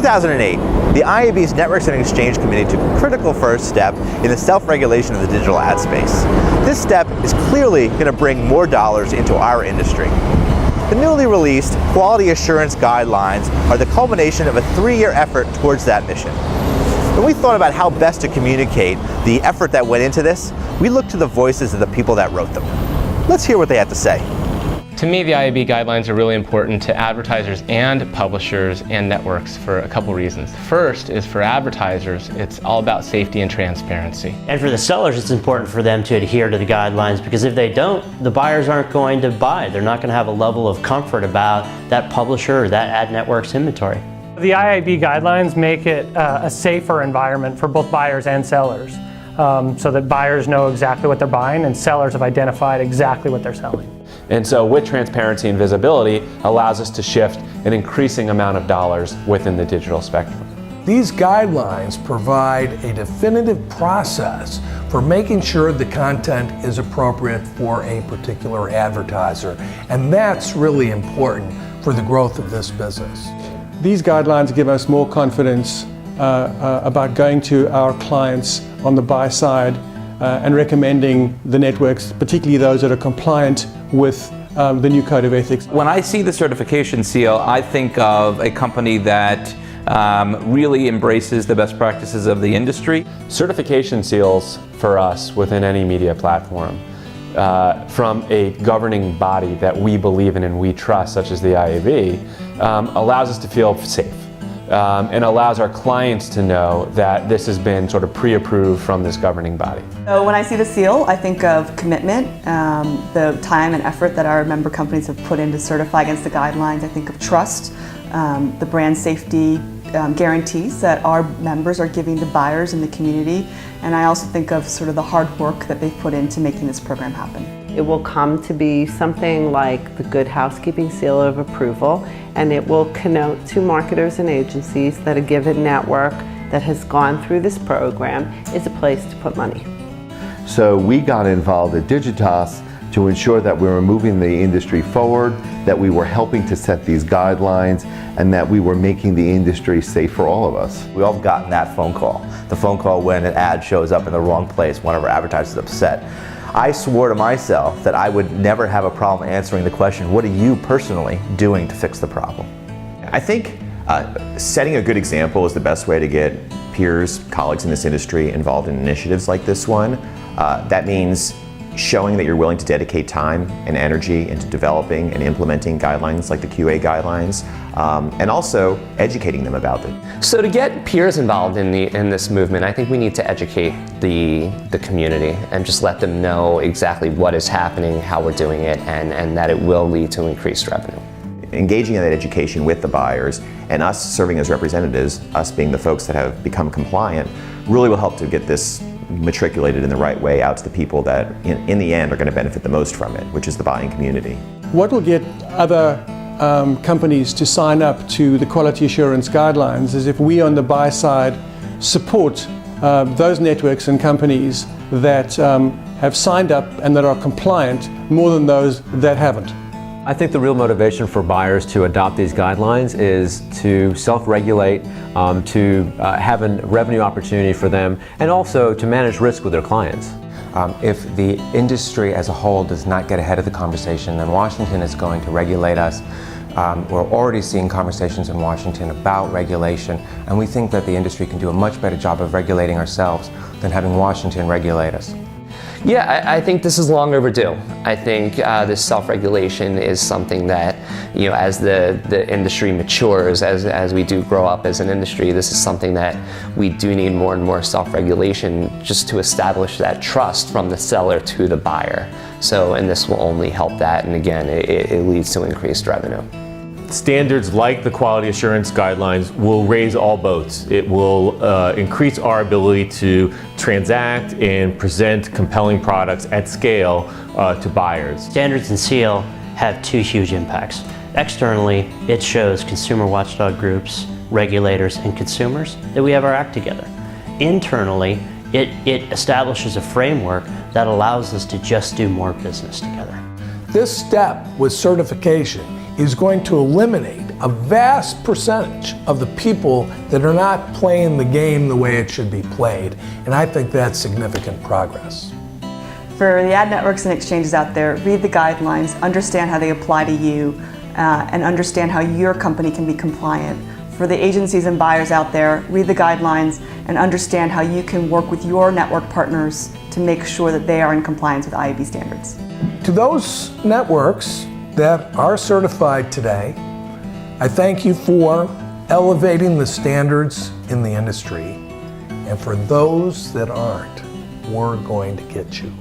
2008, the IAB's Networks and Exchange Committee took a critical first step in the self-regulation of the digital ad space. This step is clearly going to bring more dollars into our industry. The newly released Quality Assurance Guidelines are the culmination of a 3-year effort towards that mission. When we thought about how best to communicate the effort that went into this, we looked to the voices of the people that wrote them. Let's hear what they had to say. To me, the IAB guidelines are really important to advertisers and publishers and networks for a couple reasons. First is for advertisers, it's all about safety and transparency. And for the sellers, it's important for them to adhere to the guidelines, because if they don't, the buyers aren't going to buy. They're not going to have a level of comfort about that publisher or that ad network's inventory. The IAB guidelines make it a safer environment for both buyers and sellers, so that buyers know exactly what they're buying and sellers have identified exactly what they're selling. And so with transparency and visibility allows us to shift an increasing amount of dollars within the digital spectrum. These guidelines provide a definitive process for making sure the content is appropriate for a particular advertiser. And that's really important for the growth of this business. These guidelines give us more confidence about going to our clients on the buy side and recommending the networks, particularly those that are compliant with the new code of ethics. When I see the certification seal, I think of a company that really embraces the best practices of the industry. Certification seals for us within any media platform from a governing body that we believe in and we trust, such as the IAB, allows us to feel safe. And allows our clients to know that this has been sort of pre-approved from this governing body. So when I see the seal, I think of commitment, the time and effort that our member companies have put in to certify against the guidelines. I think of trust, the brand safety guarantees that our members are giving to buyers in the community. And I also think of sort of the hard work that they've put into making this program happen. It will come to be something like the Good Housekeeping Seal of Approval, and it will connote to marketers and agencies that a given network that has gone through this program is a place to put money. So we got involved at Digitas to ensure that we were moving the industry forward, that we were helping to set these guidelines, and that we were making the industry safe for all of us. We all have gotten that phone call. The phone call when an ad shows up in the wrong place, one of our advertisers is upset. I swore to myself that I would never have a problem answering the question, what are you personally doing to fix the problem? I think setting a good example is the best way to get peers, colleagues in this industry involved in initiatives like this one. That means showing that you're willing to dedicate time and energy into developing and implementing guidelines like the QA guidelines, and also educating them about them. So to get peers involved in this movement, I think we need to educate the community and just let them know exactly what is happening, how we're doing it, and that it will lead to increased revenue. Engaging in that education with the buyers and us serving as representatives, us being the folks that have become compliant, really will help to get this matriculated in the right way out to the people that in the end are going to benefit the most from it, which is the buying community. What will get other companies to sign up to the quality assurance guidelines is if we on the buy side support those networks and companies that have signed up and that are compliant more than those that haven't. I think the real motivation for buyers to adopt these guidelines is to self-regulate, to have a revenue opportunity for them, and also to manage risk with their clients. If the industry as a whole does not get ahead of the conversation, then Washington is going to regulate us. We're already seeing conversations in Washington about regulation, and we think that the industry can do a much better job of regulating ourselves than having Washington regulate us. Yeah, I think this is long overdue. I think this self-regulation is something that, you know, as the industry matures, as we do grow up as an industry, this is something that we do need more and more self-regulation just to establish that trust from the seller to the buyer. So, and this will only help that, and again, it leads to increased revenue. Standards like the quality assurance guidelines will raise all boats. It will increase our ability to transact and present compelling products at scale to buyers. Standards and seal have two huge impacts. Externally, it shows consumer watchdog groups, regulators, and consumers that we have our act together. Internally, it establishes a framework that allows us to just do more business together. This step with certification is going to eliminate a vast percentage of the people that are not playing the game the way it should be played. And I think that's significant progress. For the ad networks and exchanges out there, read the guidelines, understand how they apply to you, and understand how your company can be compliant. For the agencies and buyers out there, read the guidelines and understand how you can work with your network partners to make sure that they are in compliance with IAB standards. To those networks that are certified today, I thank you for elevating the standards in the industry. And for those that aren't, we're going to get you.